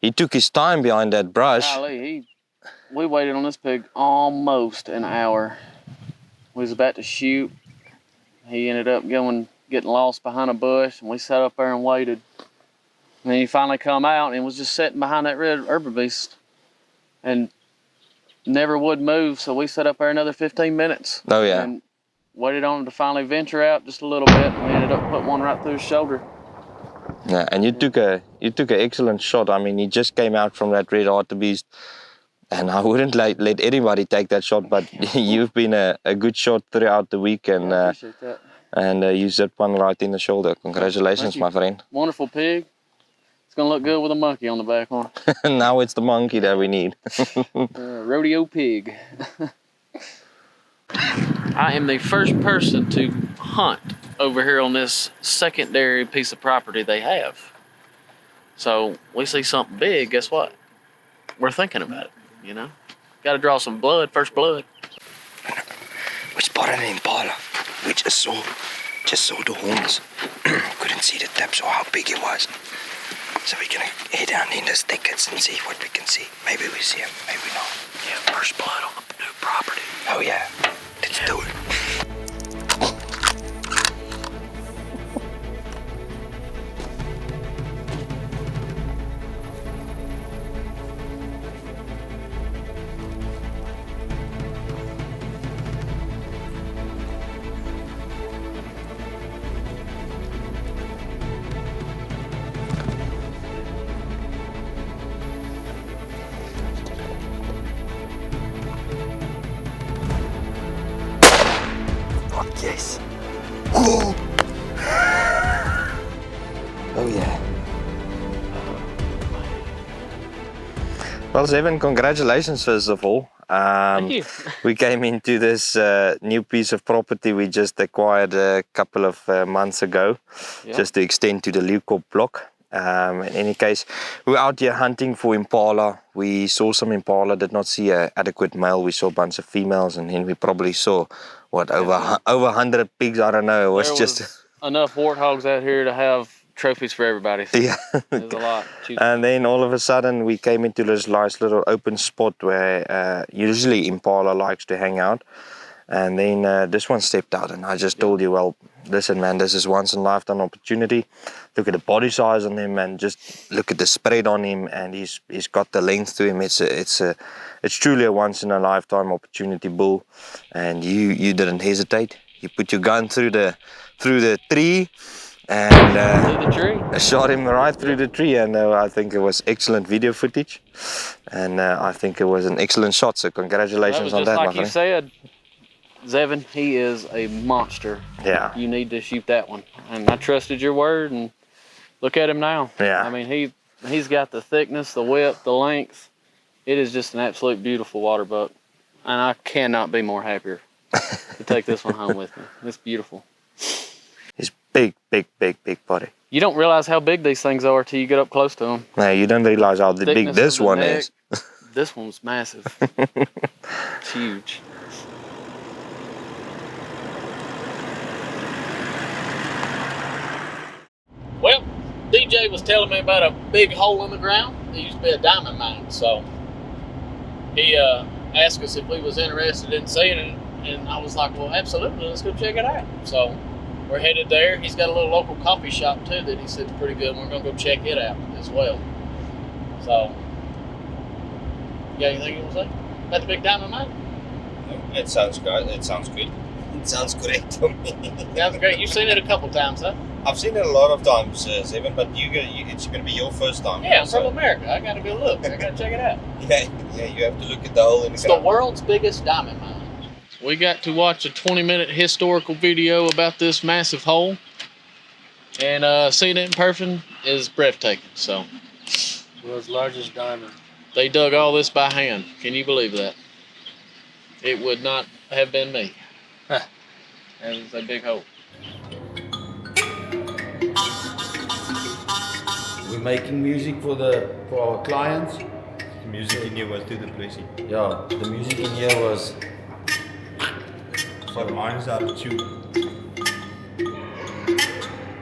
he took his time behind that brush. Golly, we waited on this pig almost an hour. We was about to shoot. He ended up getting lost behind a bush, and we sat up there and waited. And then he finally come out and was just sitting behind that red herbibeast and never would move. So we sat up there another 15 minutes. Oh yeah. And waited on him to finally venture out just a little bit. And we ended up putting one right through his shoulder. Yeah, and you took an excellent shot. I mean, he just came out from that red hartebeest, and I wouldn't let anybody take that shot. But you've been a good shot throughout the week, and I appreciate that. And you zipped one right in the shoulder. Congratulations, my friend. Wonderful pig. It's gonna look good with a monkey on the back, huh? Now it's the monkey that we need. Rodeo pig. I am the first person to hunt over here on this secondary piece of property they have. So we see something big, guess what? We're thinking about it, Gotta draw some blood, first blood. We spotted an Impala. We just saw the horns. Couldn't see the depths or how big it was. So we're gonna head down in those thickets and see what we can see. Maybe we see him, maybe not. Yeah, first blood on the new property. Oh yeah, let's do it. Oh yeah. Well, Zevin, congratulations first of all. Thank you. We came into this new piece of property we just acquired a couple of months ago, just to extend to the Leeuwkop block. In any case, we were out here hunting for impala. We saw some impala, did not see an adequate male. We saw a bunch of females, and then we probably saw, what, over 100 pigs, I don't know. It was There just... was enough warthogs out here to have trophies for everybody. So Yeah. there's a lot. And then all of a sudden we came into this nice little open spot where usually impala likes to hang out. And then this one stepped out, and I just told you, well, listen man, this is once in a lifetime opportunity. Look at the body size on him, and just look at the spread on him, and he's got the length to him. It's truly a once in a lifetime opportunity bull. And you didn't hesitate. You put your gun through the tree, and I shot him right through the tree, and I think it was excellent video footage, and I think it was an excellent shot, so congratulations on that, like my friend. you said, Zevin, he is a monster. Yeah. You need to shoot that one, and I trusted your word, and look at him now. Yeah. I mean, he's got the thickness, the width, the length. It is just an absolute beautiful waterbuck, and I cannot be more happier to take this one home with me. It's beautiful. He's big body. You don't realize how big these things are till you get up close to them. No, you don't realize how big Thickness this of the one neck. is. This one's massive. It's huge. Well, DJ was telling me about a big hole in the ground. There used to be a diamond mine, so he asked us if we was interested in seeing it, and I was like, well, absolutely, let's go check it out. So we're headed there. He's got a little local coffee shop too that he said's pretty good, and we're gonna go check it out as well. So, you got anything you want to say about the big diamond mine? It sounds good. It sounds good. It sounds great to me. Sounds great. You've seen it a couple times, huh? I've seen it a lot of times, Zevin, but it's going to be your first time. Yeah, I'm from America. I gotta go look. I gotta check it out. Yeah, you have to look at the hole in the It's ground. the world's biggest diamond mine. We got to watch a 20-minute historical video about this massive hole, and seeing it in person is breathtaking. So, World's largest diamond. they dug all this by hand. Can you believe that? It would not have been me. That is a big hole. We're making music for our clients. The music in here was to the place. Yeah, the music in here was. But mine is out of tune.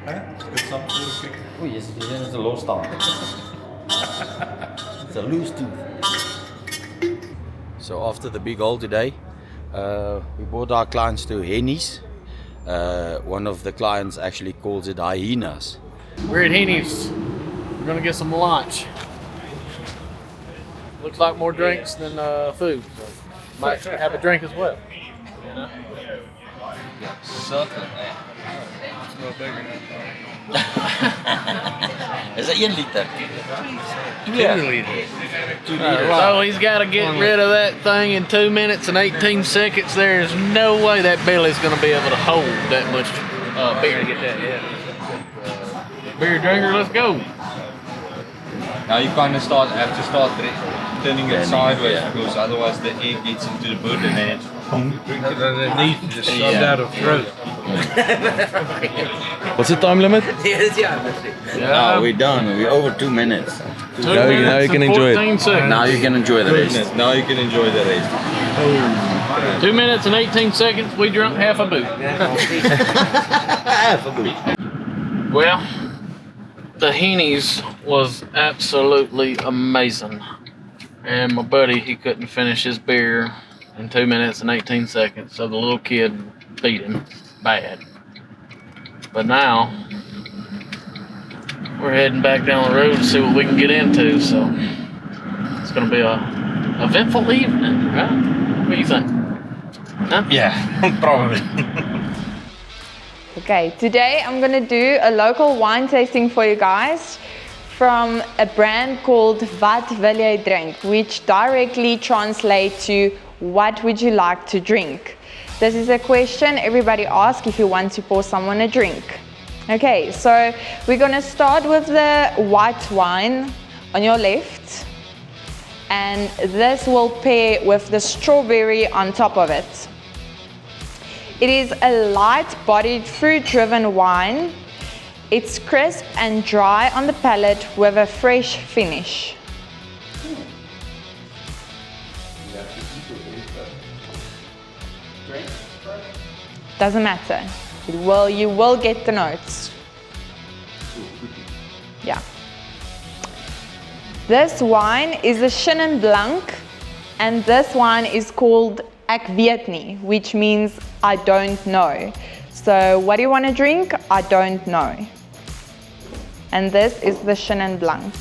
Huh? Good song for the quick. Oh yes, it's a low star. It's a loose tooth. So after the big hole today, we brought our clients to Henny's. One of the clients actually calls it hyenas. We're at Henny's. We're gonna get some lunch. Looks like more drinks than food. So might have a drink as well. You know? It's a little bigger than Is it 1 liter? 2 liters. So he's got to get rid of that thing in 2 minutes and 18 seconds. There's no way that belly's going to be able to hold that much beer. Get that, yeah. Beer drinker, let's go. Now you kind of have to start turning it sideways because otherwise the air gets into the boot and then it's It needs to just sub out of throat. What's the time limit? No, we're done. We're over 2 minutes. Now you can enjoy it. 14 seconds. Now you can enjoy the rest. Now you can enjoy the rest. 2 minutes and 18 seconds, we drunk half a boot. Well, the Henny's was absolutely amazing. And my buddy, he couldn't finish his beer in 2 minutes and 18 seconds, so the little kid beat him bad. But now, we're heading back down the road to see what we can get into, so it's gonna be a eventful evening, right? What do you think? Huh? Yeah, probably. Okay, today I'm gonna do a local wine tasting for you guys from a brand called Wat wil jy drink, which directly translates to what would you like to drink. This is a question everybody asks if you want to pour someone a drink. Okay, so we're gonna start with the white wine on your left, and this will pair with the strawberry on top of it. It is a light-bodied, fruit-driven wine. It's crisp and dry on the palate with a fresh finish. Doesn't matter. You will get the notes. Yeah. This wine is a Chenin Blanc, and this wine is called Ek weet nie, which means I don't know. So what do you want to drink? I don't know. And this is the Chenin Blanc.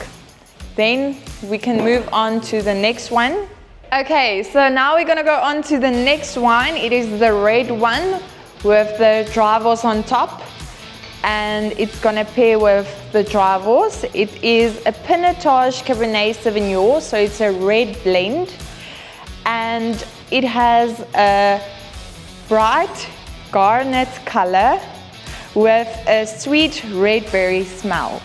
Then we can move on to the next one. Okay, so now we're gonna go on to the next wine. It is the red one with the drivers on top, and it's gonna pair with the drivers. It is a Pinotage Cabernet Sauvignon, so it's a red blend, and it has a bright garnet color with a sweet red berry smell.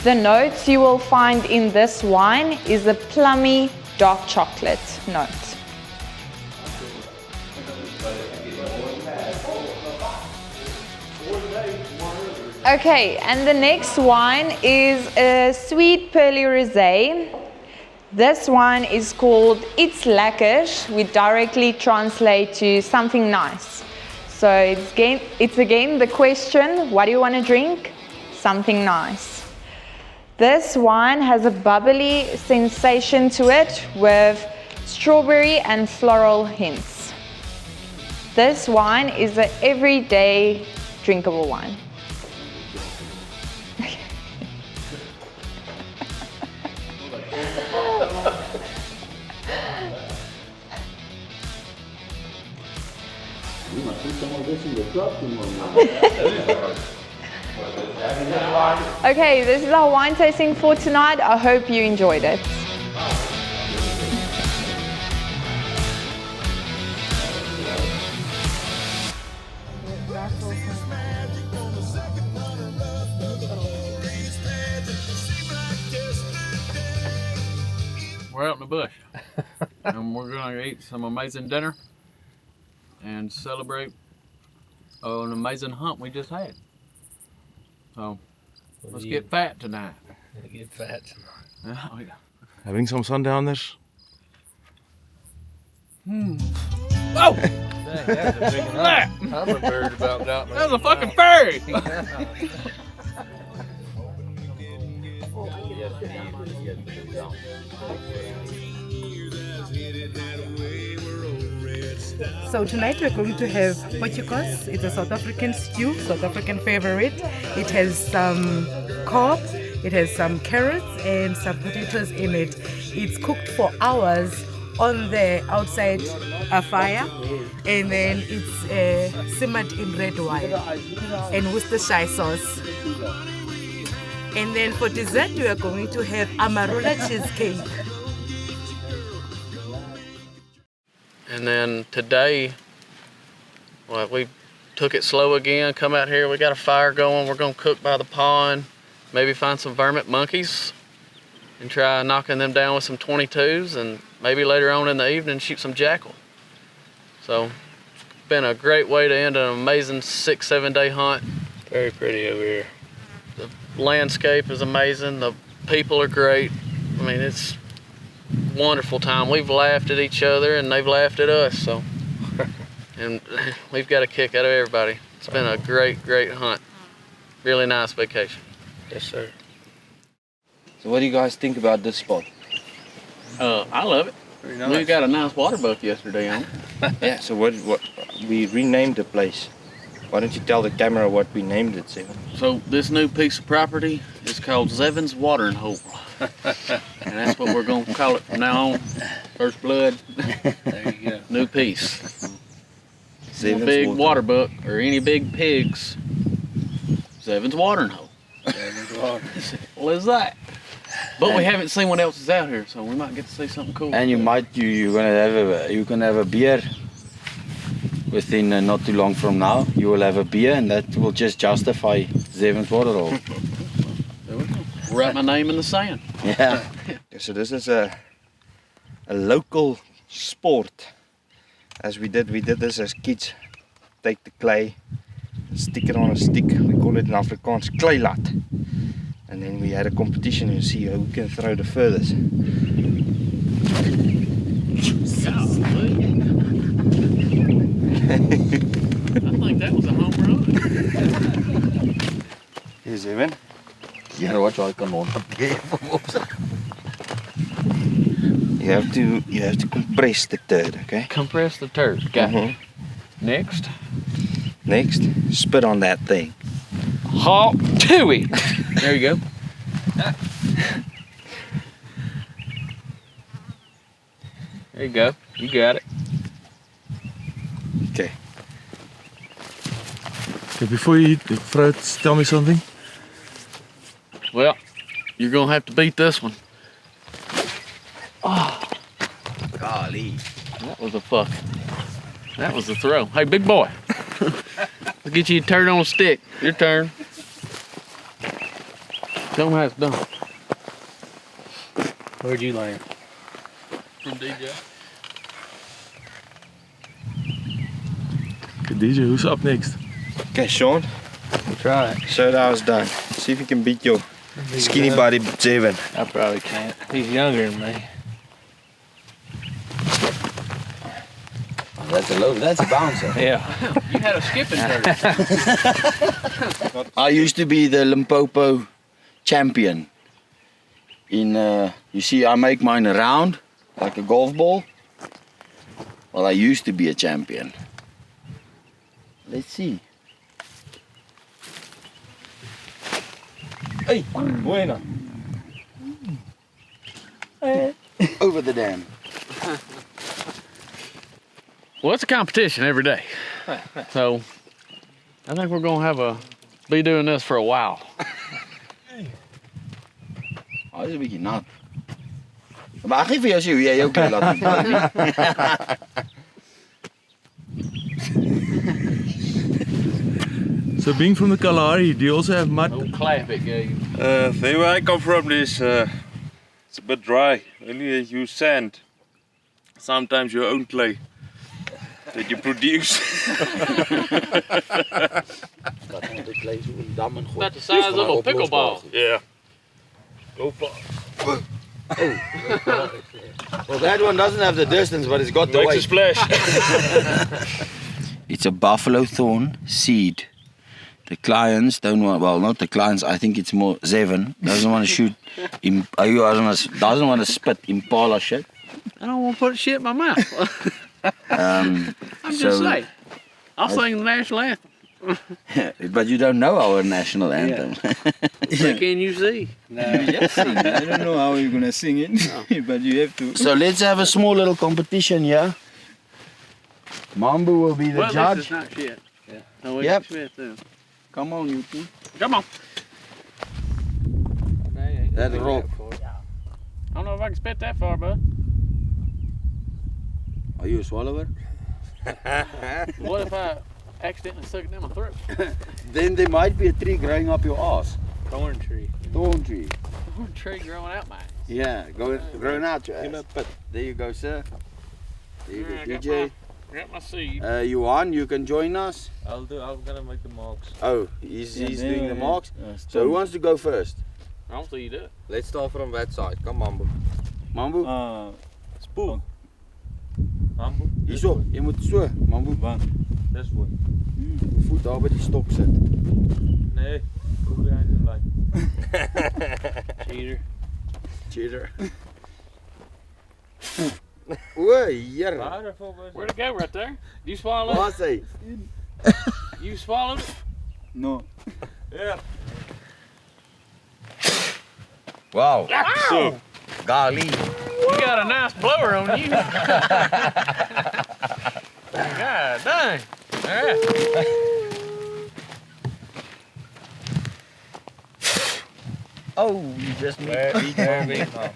The notes you will find in this wine is a plummy dark chocolate note. Okay, and the next wine is a sweet pearly rosé. This wine is called Iets Lekkers. We directly translate to something nice. So it's again the question, what do you want to drink? Something nice. This wine has a bubbly sensation to it with strawberry and floral hints. This wine is an everyday drinkable wine. Okay, this is our wine tasting for tonight. I hope you enjoyed it. We're out in the bush, and we're gonna eat some amazing dinner and celebrate an amazing hunt we just had. So let's get fat tonight. Get fat tonight. Oh, yeah. Having some sundowners. Oh! That's a big one. I'm a bird about that. That was a fucking fairy! So tonight we're going to have potjekos. It's a South African stew, South African favorite. It has some cob, it has some carrots and some potatoes in it. It's cooked for hours on the outside fire, and then it's simmered in red wine and Worcestershire sauce. And then for dessert we are going to have amarula cheesecake. And then today, well, we took it slow again, come out here, we got a fire going, we're gonna cook by the pond, maybe find some vermont monkeys and try knocking them down with some 22s, and maybe later on in the evening shoot some jackal. So it's been a great way to end an amazing 6-7 day hunt. Very pretty over here. The landscape is amazing, the people are great. I mean, it's wonderful time. We've laughed at each other and they've laughed at us, so and we've got a kick out of everybody. It's been a great hunt. Really nice vacation. Yes, sir. So what do you guys think about this spot? I love it. Very nice. We got a nice Waterbuck yesterday on. Yeah, so what we renamed the place. Why don't you tell the camera what we named it, Sable? So this new piece of property is called Zevin's Watering Hole. And that's what we're gonna call it from now on. First blood. There you go. New piece. Zevin's Big Water. Waterbuck or any big pigs, Zevin's Watering Hole. There's water. Simple as that. But we haven't seen what else is out here, so we might get to see something cool. And you're gonna have a beer within not too long from now. You will have a beer, and that will just justify Zeven's water hole. There we go. Write my name in the sand. Yeah. So this is a local sport. As we did this as kids. Take the clay, stick it on a stick. We call it in Afrikaans kleilat. And then we had a competition to see who can throw the furthest. I think that was a home run. Here's Evan. You gotta watch how I can on up there. You have to compress the turd, okay? Compress the turd. Okay. Next. Next, spit on that thing. Hop to it. There you go. There you go. You got it. Okay. Okay, before you eat, Fred, tell me something. Well, you're gonna have to beat this one. Oh, Golly. that was a fuck. That was a throw. Hey, big boy. I'll get you a turd on a stick. Your turn. Tell them how it's done. Where'd you land? From DJ. Okay, DJ, who's up next? Okay, Sean, Try it. show how it's done. See if you can beat your skinny body Zeven. I probably can't. He's younger than me. That's a bouncer. Yeah. You had a skipping turd. I used to be the Limpopo champion. You see, I make mine round like a golf ball. Well, I used to be a champion. Let's see. Hey, bueno. Over the dam. Well, it's a competition every day. So, I think we're gonna be doing this for a while. Oh, dit is een beetje nat. Maar geef je als je jij ook laat. So being from the Kalahari, do you also have mud? Old classic game. Where I come from, it's a bit dry. Only use sand. Sometimes your own clay that you produce. About the size of a pickleball. Yeah. Go far. Well, that one doesn't have the distance, but it's got the Makes a weight. splash. It's a buffalo thorn seed. The clients don't want, well, not the clients, I think it's more Zeven, doesn't want to shoot, doesn't want to spit Impala shit. I don't want to put shit in my mouth. I'm just saying. I'll sing the national anthem. But you don't know our national anthem. So can you see? No, just sing. I don't know how you're gonna sing it, but you have to. So let's have a small little competition here. Mambu will be the Well, judge. this is not shit. Yeah. No, we Yep. can spit them. Come on, you two. Come on. That rope. I don't know if I can spit that far, bud. Are you a swallower? What if I accidentally suck it down my throat? Then there might be a tree growing up your ass. Thorn tree. Thorn tree. Thorn tree growing out my ass. Yeah, growing out your ass. There you go, sir. There you go, DJ. Got my seed. Yuan, you can join us. I'm gonna make the marks. Oh, he's doing the marks. So who wants to go first? I don't see you do it. Let's start from that side. Come Mambu. Mambu? Spoel. Mambu. Hierso, jy moet so, Mambu. This way. Voet daar by die stok sit. Nee, go behind the line. Cheater. Cheater. Oei, hier. Where'd it go right there? You swallowed it? Wat sê? You swallowed it? No. Yeah. Wow. Ow! Golly. You got a nice blower on you. God dang. All right. Oh, you just made big mom.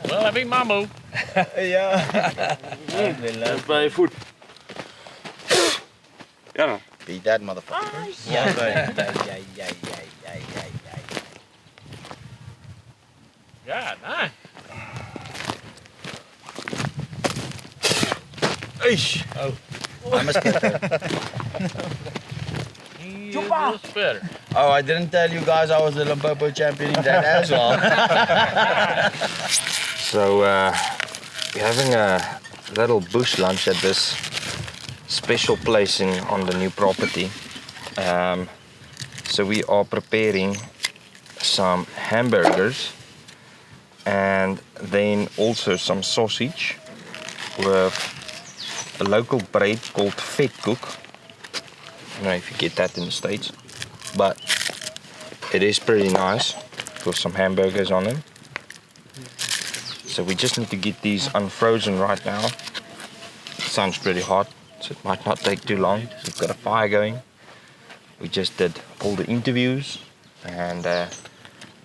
Well, I beat my move. Yeah. That's very food. Yeah. Beat that motherfucker. God, nice. Eish. Oh. I'm a spitter. He is a spitter. Oh, I didn't tell you guys I was the Limpopo champion in that as well. So we're having a little bush lunch at this special place on the new property. So we are preparing some hamburgers and then also some sausage with a local bread called vetkoek. I don't know if you get that in the States, but it is pretty nice with some hamburgers on them. So we just need to get these unfrozen right now. The sun's pretty hot, so it might not take too long. So we've got a fire going. We just did all the interviews and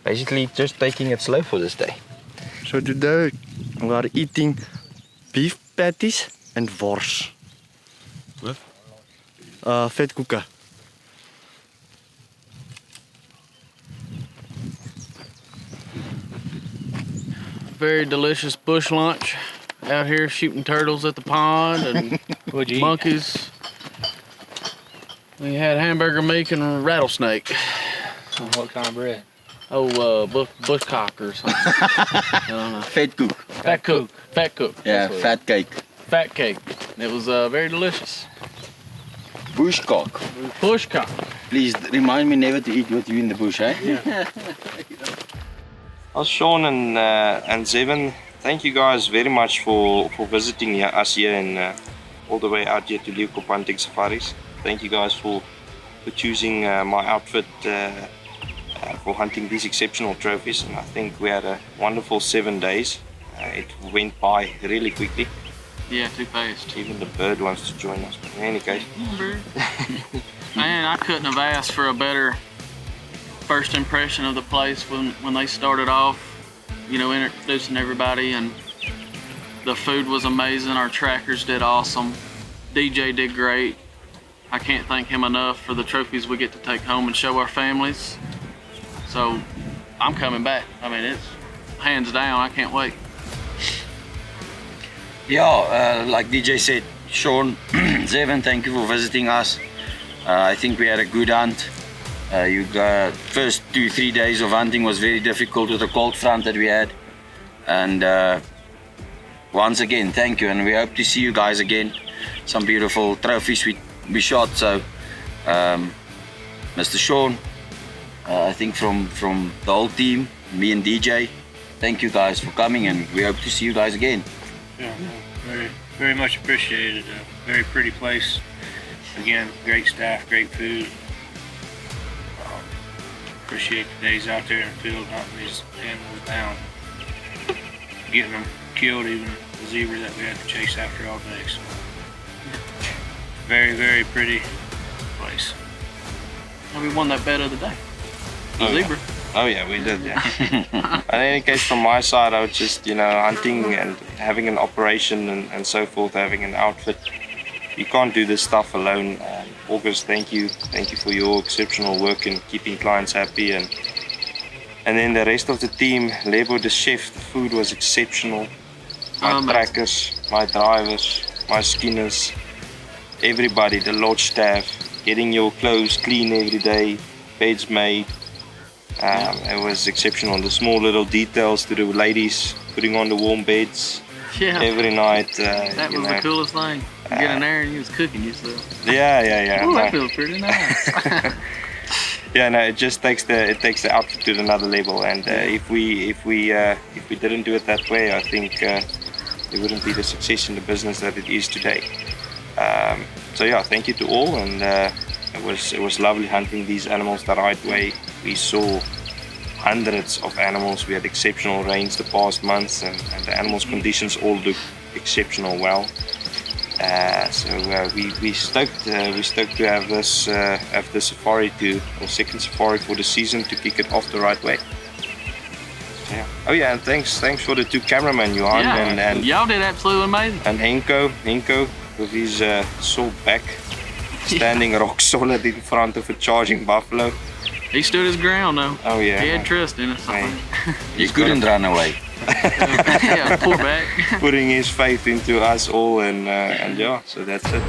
basically just taking it slow for this day. So today we are eating beef patties and wors. With? Vetkoeken. Very delicious bush lunch out here shooting turtles at the pond and monkeys. We had hamburger meat and rattlesnake. What kind of bread? Oh, bushcock or something. I don't know. Vetkoek. Fat cook. Fat cook. Yeah, fat cake. Fat cake. It was very delicious. Bushcock. Bushcock. Please remind me never to eat with you in the bush, eh? Yeah. Well, Sean and Zevin, thank you guys very much for visiting us here and all the way out here to Leeuwkop hunting safaris. Thank you guys for choosing my outfit for hunting these exceptional trophies, and I think we had a wonderful 7 days. It went by really quickly. Yeah, too fast. Even the bird wants to join us, but in any case. Man, I couldn't have asked for a better first impression of the place when they started off, you know, introducing everybody, and the food was amazing. Our trackers did awesome. DJ did great. I can't thank him enough for the trophies we get to take home and show our families. So I'm coming back. I mean, it's hands down, I can't wait. Yeah, like DJ said, Sean, Zevin, thank you for visiting us. I think we had a good hunt. You got first 2-3 days of hunting was very difficult with the cold front that we had. And once again, thank you, and we hope to see you guys again. Some beautiful trophies we shot. So, Mr. Sean, I think from the whole team, me and DJ, thank you guys for coming, and we hope to see you guys again. Yeah, very, very much appreciated. Very pretty place. Again, great staff, great food. Appreciate the days out there in the field, hunting these animals down, getting them killed, even the zebra that we had to chase after all day. So, very, very pretty place. And we won that bet of the day. The zebra. Yeah. Oh yeah, we did, yeah. In any case, from my side, I was just, you know, hunting and having an operation and so forth, having an outfit. You can't do this stuff alone. August, thank you for your exceptional work in keeping clients happy, and then the rest of the team. Lebo, the chef, the food was exceptional. My trackers, my drivers, my skinners, everybody, the lodge staff, getting your clothes clean every day, beds made. It was exceptional. The small little details to the ladies putting on the warm beds every night. That was the coolest thing. You get in there and you was cooking yourself. Yeah. Ooh, that feels pretty nice. Yeah, no, it just takes the outfit to another level. And if we didn't do it that way, I think there wouldn't be the success in the business that it is today. So yeah, thank you to all, and it was lovely hunting these animals the right way. We saw hundreds of animals. We had exceptional rains the past months, and the animals' conditions all look exceptional well. So we stoked to have this safari, our second safari for the season, to kick it off the right way. Oh yeah, and thanks for the two cameramen, Johan and y'all did absolutely amazing. And Henko with his sore back, standing rock solid in front of a charging buffalo. He stood his ground though. Oh yeah. He had trust in us. You couldn't run away. Yeah, pull back. Putting his faith into us all, and yeah, so that's it.